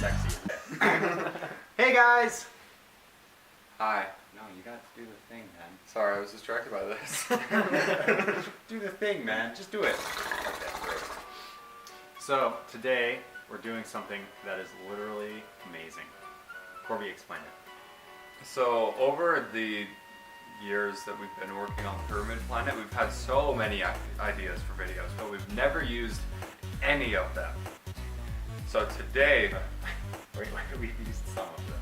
sexy. Hey guys! Hi. No, you got to do the thing, man. Sorry, I was distracted by this. Do the thing, man. Just do it. Okay, great. So, today, we're doing something that is literally amazing. Corby, explain it. So, over the years that we've been working on Pyramid Planet, we've had so many ideas for videos, but we've never used any of them. So today, Wait, we've used some of them.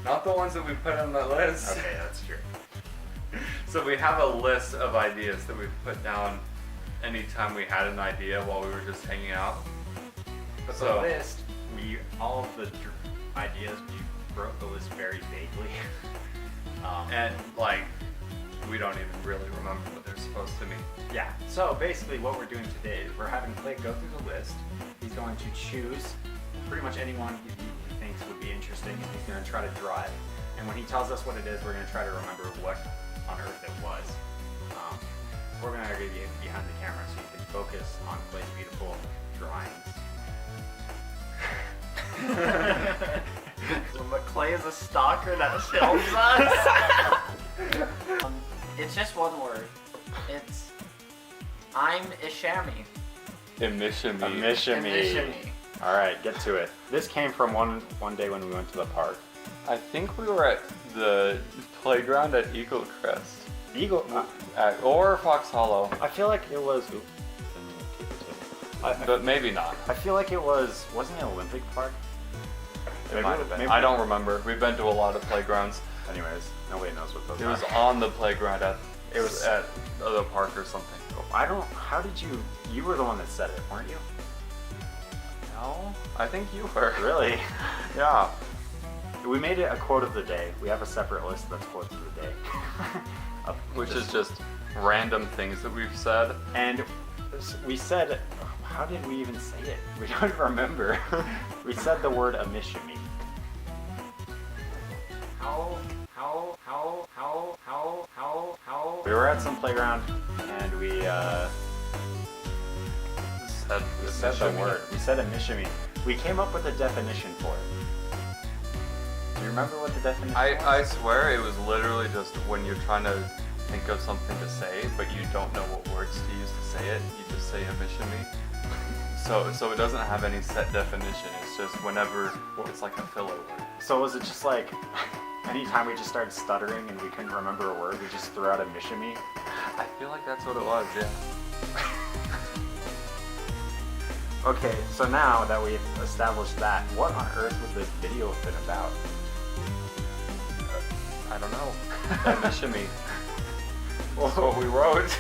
not the ones that we put on the list. Okay, that's true. So we have a list of ideas that we've put down anytime we had an idea while we were just hanging out. But So- the list, all of the ideas, we wrote the list very vaguely. And like, we don't even really remember what they're supposed to mean. Yeah, so basically what we're doing today is we're having Clay go through the list. He's going to choose pretty much anyone he thinks would be interesting, and he's going to try to draw it. And when he tells us what it is, we're going to try to remember what on earth it was. We're going to be behind the camera so you can focus on Clay's beautiful drawings. Clay is a stalker that films us. It's just one word. It's I'm Ishami. Emishimi. Ishami. All right, get to it. This came from one day when we went to the park. I think we were at the playground at Eagle Crest. Eagle. Or Fox Hollow. I feel like it was. Oops, But maybe not. I feel like it was. Wasn't it Olympic Park? It might have been. I don't remember. We've been to a lot of playgrounds. Anyways, nobody knows what those It are. was on the playground at It was- at the park or something. I don't. How did you? You were the one that said it, weren't you? No, I think you were. Really? Yeah. We made it a quote of the day. We have a separate list that's quotes of the day. Which is just random things that we've said. And we said, how did we even say it? We don't remember. We said the word amishimi. We were at some playground and we said the word. We said amishimi. We came up with a definition for it. Do you remember what the definition was? I swear it was literally just when you're trying to think of something to say, but you don't know what words to use to say it, you just say amishimi. So it doesn't have any set definition. It's just whenever it's like a filler word. So was it just like, anytime we just started stuttering and we couldn't remember a word, we just threw out a mishimi? I feel like that's what it was, yeah. Okay, so now that we've established that, what on earth would this video have been about? I don't know. Amishimi. That's what we wrote.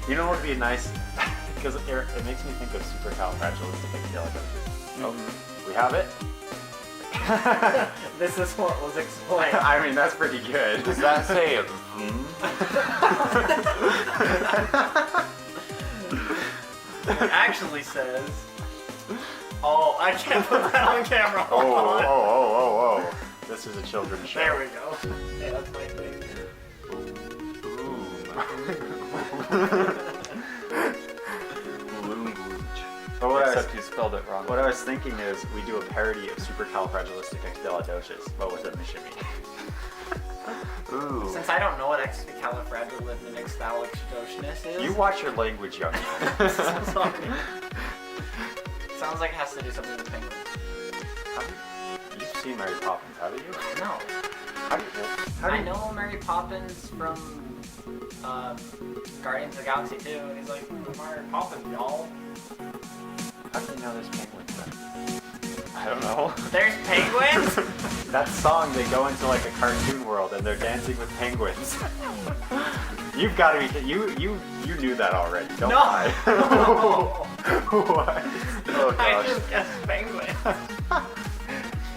You know what would be nice? Because it makes me think of supercalifragilisticexpialidocious. Oh. We have it? This is what was explained. I mean, that's pretty good. Does that say It actually says. Oh, I can't put that on camera. Oh, Hold oh, on. oh, oh, oh. This is a children's show. There we go. Yeah, that's my thing. But what I was- Except you spelled it wrong. What I was thinking is we do a parody of supercalifragilisticexpialidocious, but with a mishimi. Ooh. Since I don't know what extracalifragilisticexpialidocious is. You watch your language, young man. Sorry. Sounds like it has to do something with penguins. You've seen Mary Poppins, haven't you? No. I know Mary Poppins from Guardians of the Galaxy 2, and he's like, Mary Poppins, y'all. How do you know there's penguins then? I don't know. There's penguins? That song, they go into like a cartoon world and they're dancing with penguins. You've got to be, you knew that already, don't No. lie. What? Oh I gosh. just guessed penguin.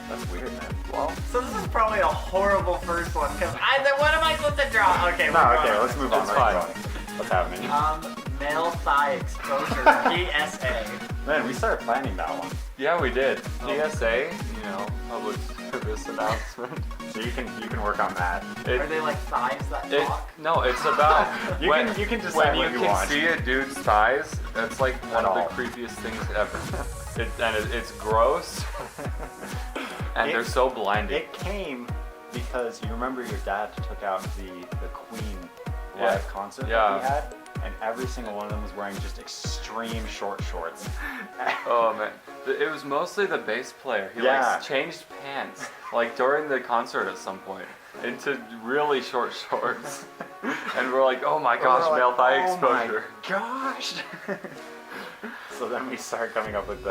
That's weird, man. Well, So this is probably a horrible first one, because what am I supposed to draw? Okay, no, okay, let's move on. It's Right, fine. what's happening? Male thigh exposure, PSA. Man, we started planning that one. Yeah, we did. PSA, you know, public this announcement. So you can work on that. Are they like thighs that talk? No, it's about You when can decide when what you you can want. see a dude's thighs. That's like one of all. the creepiest things ever. It's gross, and they're so blinding. It came because you remember your dad took out the Queen Yeah. live concert Yeah. that we had, and every single one of them was wearing just extreme short shorts. Oh man, it was mostly the bass player. He Yeah. like changed pants like during the concert at some point into really short shorts, and we're like, oh my gosh, We're male like, thigh "Oh exposure. my gosh! So then we start coming up with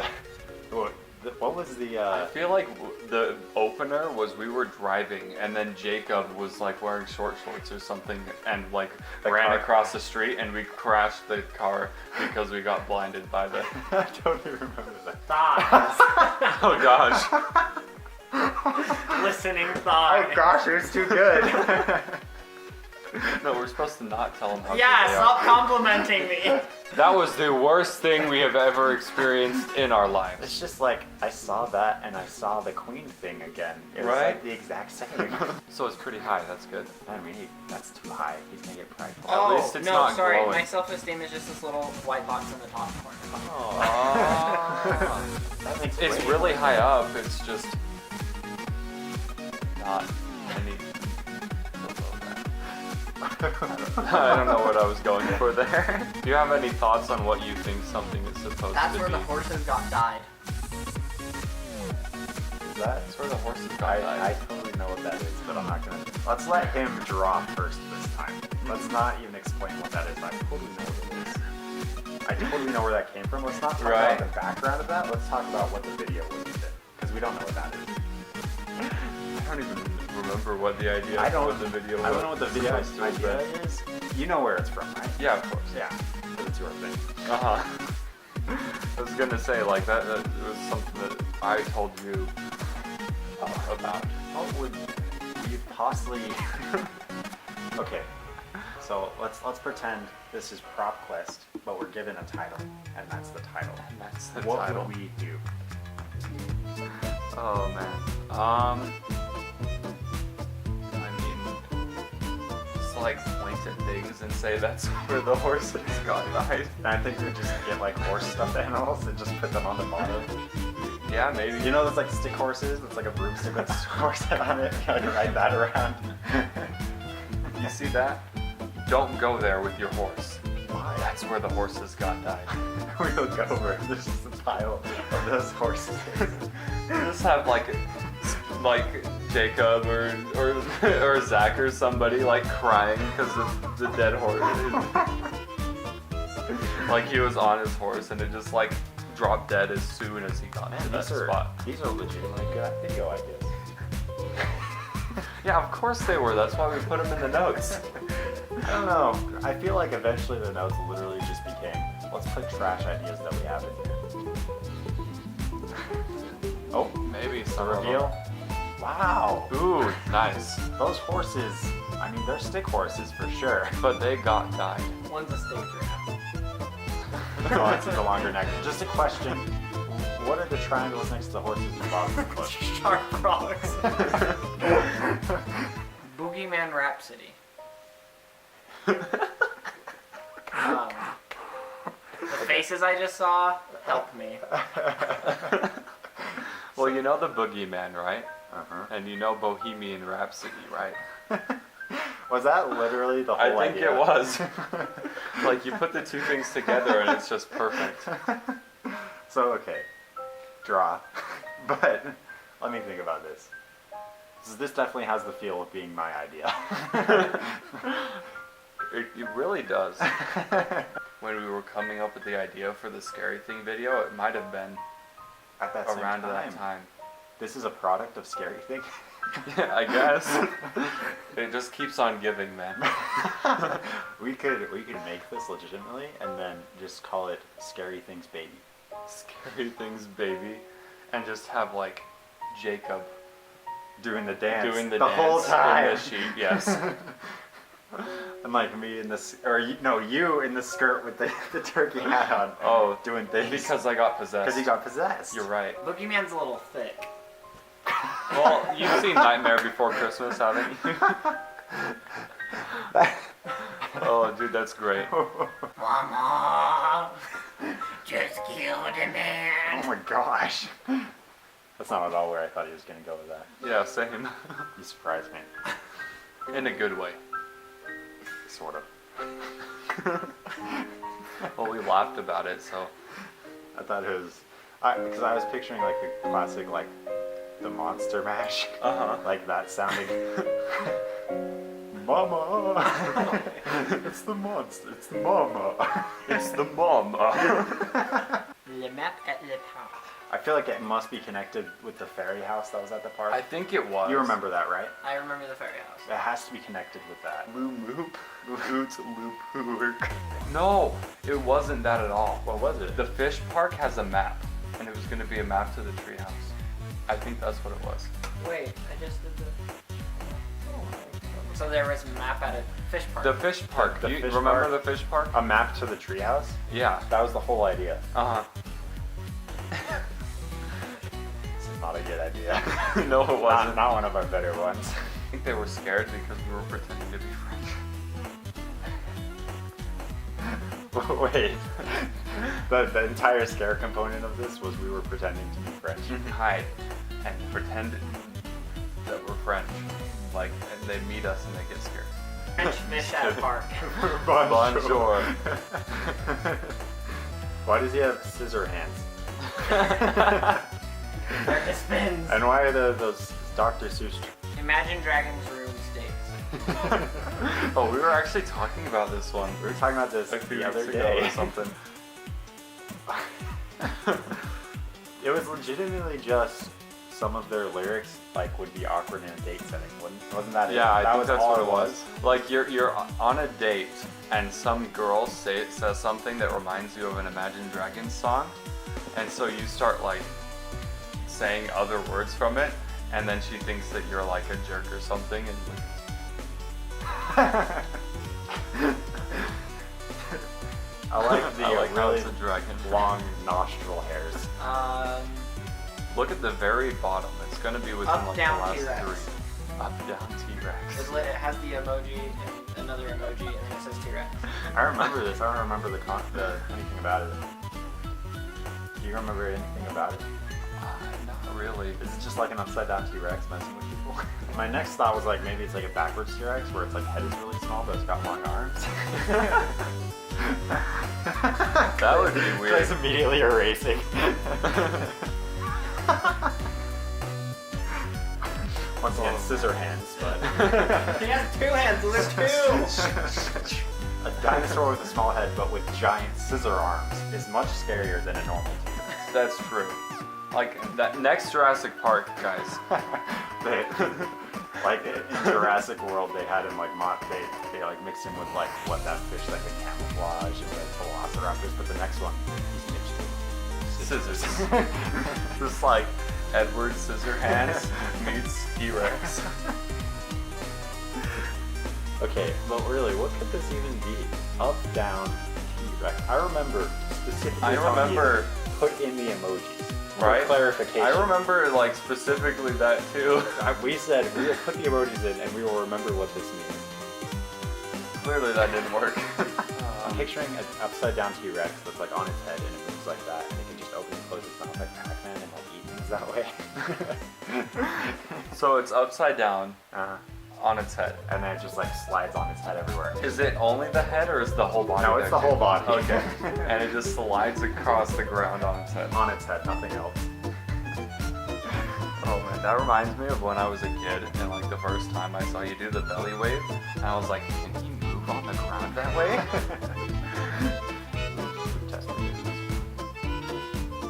what was the I feel like the opener was we were driving and then Jacob was like wearing short shorts or something and like The ran car across the street and we crashed the car because we got blinded by the. I don't even remember that. Thighs. Oh gosh. Listening thighs. Oh gosh, it was too good. No, we're supposed to not tell them how Yeah, good they stop are. complimenting me. That was the worst thing we have ever experienced in our lives. It's just like I saw that and I saw the Queen thing again. It was Right? like the exact same. So it's pretty high. That's good. I mean, that's too high. He's gonna get prideful. At Oh, least it's no, not sorry. glowing. My self-esteem is just this little white box in the top corner. Oh. That makes It's way really more high sense. up. It's just not any below that. I don't know what I was going for there. Do you have any thoughts on what you think something is supposed That's to where be? the horses got dyed. That's where the horses got I died. totally know what that is, but I'm not gonna. Let's let him draw first this time. Let's not even explain what that is. I totally know what it is. I totally know where that came from. Let's not talk Right. about the background of that. Let's talk about what the video was with it, because we don't know what that is. I don't even remember what the idea I don't. what the video was. I don't know what the video supposed to have idea been. is. You know where it's from, right? Yeah, of course. Yeah, because it's your thing. Uh-huh. I was gonna say, like, that was something that I told you about. What would you possibly? Okay, so let's pretend this is Prop Quest, but we're given a title, and that's the title. And that's the What title. would we do? Oh, man. I mean, just, like, point at things and say that's where the horses got died. I think we just get like horse stuffed animals and just put them on the bottom. Yeah, maybe. You know those like stick horses? It's like a broomstick with a horse head on it. You gotta ride that around. You see that? Don't go there with your horse. Why? That's where the horses got died. We look over. There's just a pile of those horses. You just have like Jacob or Zach or somebody like crying because of the dead horse. Like he was on his horse and it just like dropped dead as soon as he got to that spot. These are legitimately good video ideas. Yeah, of course they were. That's why we put them in the notes. I don't know. I feel like eventually the notes literally just became, let's put trash ideas that we have in here. Oh, Maybe a some of them. reveal. Wow. Ooh, nice. Those horses, I mean, they're stick horses for sure. But they got died. One's a stage rat. Oh, it's the longer neck. Just a question. What are the triangles next to the horses in the bottom of the clip? Sharp frogs. Boogeyman Rhapsody. The faces I just saw help me. Well, you know the Boogeyman, right? Uh-huh. And you know Bohemian Rhapsody, right? Was that literally the whole I think idea? it was. Like you put the two things together and it's just perfect. So, okay. Draw. But let me think about this. This definitely has the feel of being my idea. It really does. When we were coming up with the idea for the Scary Thing video, it might have been At that same around time. that time. This is a product of Scary Thing. Yeah, I guess. It just keeps on giving, man. we could make this legitimately and then just call it Scary Things Baby. Scary Things Baby. And just have like Jacob Doing the dance. doing the the dance whole time. in the sheet, yes. And like me in this, or you in the skirt with the turkey hat on. Oh, Doing things. because I got possessed. Because he got possessed. You're right. Boogeyman's a little thick. Well, you've seen Nightmare Before Christmas, haven't you? Oh, dude, that's great. Mama, just killed a Oh man. my gosh. That's not at all where I thought he was gonna go with that. Yeah, same. You surprised me. In a good way. Sort of. Well, we laughed about it, so. I thought it was because I was picturing like the classic like the Monster Mash, Uh-huh. like that sounding. Mama, it's the monster. It's the mama. It's the mom. Le map at le parc. I feel like it must be connected with the fairy house that was at the park. I think it was. You remember that, right? I remember the fairy house. It has to be connected with that. Loop. Boots loop work. No, it wasn't that at all. What was it? The fish park has a map, and it was going to be a map to the treehouse. I think that's what it was. Wait, I just did the. So there was a map at a fish park. The fish park. The You fish remember park? the fish park? A map to the treehouse? Yeah. That was the whole idea. Uh It's not a good idea. huh. No, it Not, wasn't. not one of our better ones. I think they were scared because we were pretending to be French. Wait. The entire scare component of this was we were pretending to be French. Hide and pretend that we're French. Like, and they meet us and they get scared. French fish at a park. Bonjour. Why does he have scissor hands? They're the spins. And why are those Dr. Seuss? Imagine Dragons Room states. Oh, we were actually talking about this one. We were talking about this A few the other weeks ago day. or something. It was legitimately just some of their lyrics like would be awkward in a date setting. Wasn't that it? Yeah, I that think was that's all what it was. Like you're on a date and some girl says something that reminds you of an Imagine Dragons song, and so you start like saying other words from it, and then she thinks that you're like a jerk or something, and I like the I like how really it's a dragon. long nostril hairs. Look at the very bottom. It's gonna be within Up, like down, the last T-Rex. three. Up, down, T-Rex. It has the emoji and another emoji, and then it says T-Rex. I remember this. I don't remember anything about it. Do you remember anything about it? Not really. Is it just like an upside down T-Rex messing with people? My next thought was like maybe it's like a backwards T-Rex where it's like head is really small but it's got long arms. That would be weird. Guys immediately erasing. Once again, scissor hands, but He has two hands, so there's two! a dinosaur with a small head but with giant scissor arms is much scarier than a normal T-Rex. That's true. Like that next Jurassic Park, guys. Like in Jurassic World, they had him like they like mixed him with like that fish that could camouflage and like velociraptors. But the next one, he's mixed with Scissors. Just like Edward Scissorhands meets T-Rex. Okay, but really, what could this even be? Up, down, T-Rex. I remember specifically. I telling remember- you, put in the emojis. For Right? clarification. I remember like specifically that too. We said we will put the emojis in and we will remember what this means. Clearly that didn't work. I'm picturing an upside down T-Rex that's like on its head and it moves like that, and it can just open and close its mouth like Pac-Man and like eat things that way. So it's upside down uh, on its head. and then it just like slides on its head everywhere. Is it only the head or is the whole body? No, it's the there, whole too? body. Okay. And it just slides across the ground on its head. On its head, nothing else. Oh man, that reminds me of when I was a kid and like the first time I saw you do the belly wave, and I was like, can you move on the ground that way? Test the business.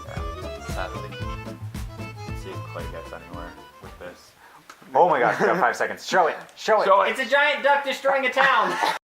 Yeah. Sadly. Let's see if Clay gets anywhere with this. Oh my gosh, we got 5 seconds. Show it! Show it! Show it! It's a giant duck destroying a town!